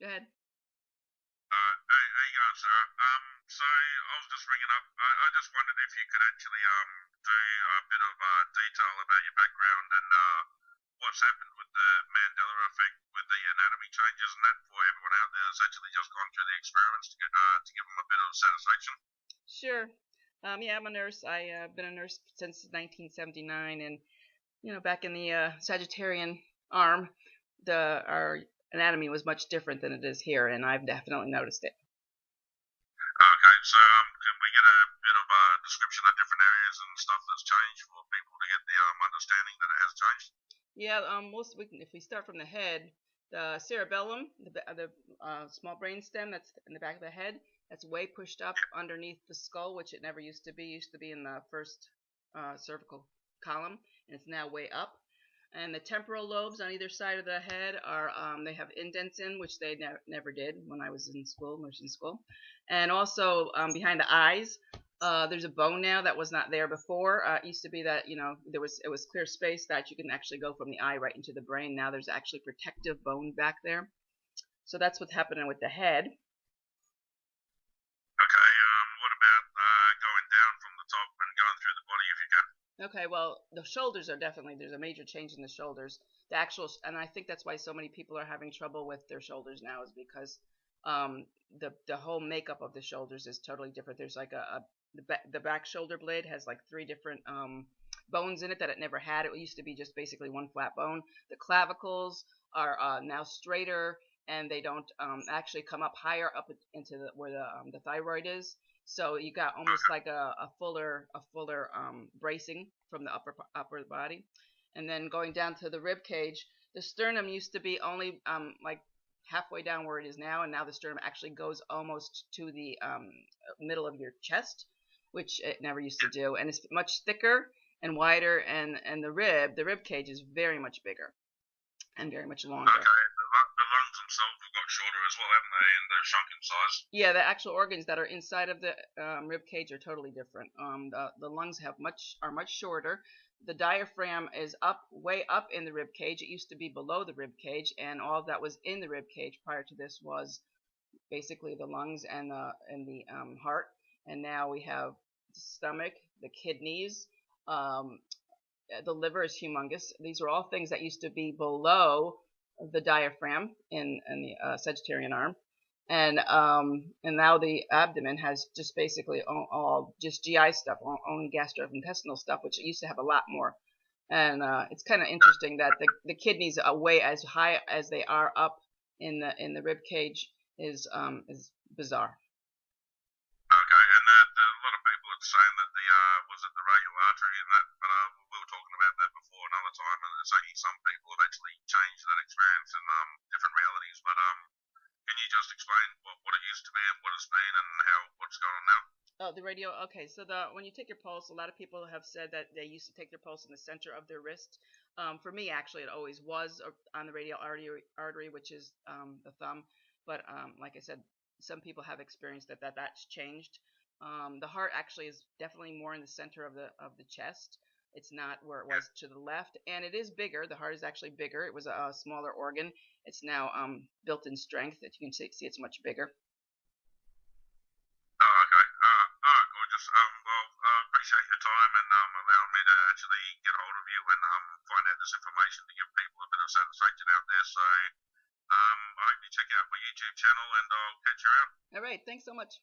Go ahead. Hey, how you going, Sarah? So I was just ringing up. I just wondered if you could actually do a bit of detail about your background and what's happened with the Mandela effect with the anatomy changes and that for everyone out there that's actually just gone through the experiments to give them a bit of satisfaction. Sure. Yeah, I'm a nurse. I've been a nurse since 1979, and back in the Sagittarian arm, our anatomy was much different than it is here, and I've definitely noticed it. Okay, so can we get a bit of a description of different areas and stuff that's changed for people to get the understanding that it has changed? Yeah, if we start from the head, the cerebellum, the small brain stem that's in the back of the head, that's way pushed up underneath the skull, which it never used to be. It used to be in the first cervical column, and it's now way up. And the temporal lobes on either side of the head they have indents in, which they never did when I was in school, nursing school. And also behind the eyes, there's a bone now that was not there before. It used to be that it was clear space that you can actually go from the eye right into the brain. Now there's actually protective bone back there. So that's what's happening with the head. Okay, what about going down from the top and going through the body if you can? Okay, well, the shoulders are definitely, there's a major change in the shoulders. And I think that's why so many people are having trouble with their shoulders now, is because um, the whole makeup of the shoulders is totally different. There's like the back shoulder blade has like three different bones in it that it never had. It used to be just basically one flat bone. The clavicles are now straighter, and they don't actually come up higher up into where the thyroid is. So you got almost like a fuller bracing from the upper body, and then going down to the rib cage. The sternum used to be only like halfway down where it is now, and now the sternum actually goes almost to the middle of your chest, which it never used to do, and it's much thicker and wider, and the rib cage is very much bigger and very much longer. Okay, the lungs themselves have got shorter as well, haven't they? And they're shrunk in size. Yeah, the actual organs that are inside of the rib cage are totally different. The lungs are much shorter. The diaphragm is way up in the rib cage. It used to be below the rib cage, and all that was in the rib cage prior to this was basically the lungs and the heart. And now we have the stomach, the kidneys, um, the liver is humongous. These are all things that used to be below the diaphragm in the Sagittarian arm, and now the abdomen has just basically all just GI stuff, only gastrointestinal stuff, which it used to have a lot more. And it's kind of interesting that the kidneys are way as high as they are up in the rib cage is bizarre. Okay, and a lot of people are saying that the was it the radial artery and that, but we were talking about that before another time, and it's only some people have actually changed that experience in different realities. But can you just explain what it used to be and what it's been and how what's going on now? Oh, the radio. Okay, so the when you take your pulse, a lot of people have said that they used to take their pulse in the center of their wrist. For me, actually, it always was on the radial artery, which is the thumb. But like I said, some people have experienced that's changed. The heart actually is definitely more in the center of the chest. It's not where it was to the left, and it is bigger. The heart is actually bigger. It was a smaller organ. It's now built in strength. That you can see it's much bigger. Oh, okay. All right, gorgeous. Well, appreciate your time and allowing me to actually get hold of you and find out this information to give people a bit of satisfaction out there. So, I hope you check out my YouTube channel and I'll catch you around. All right. Thanks so much.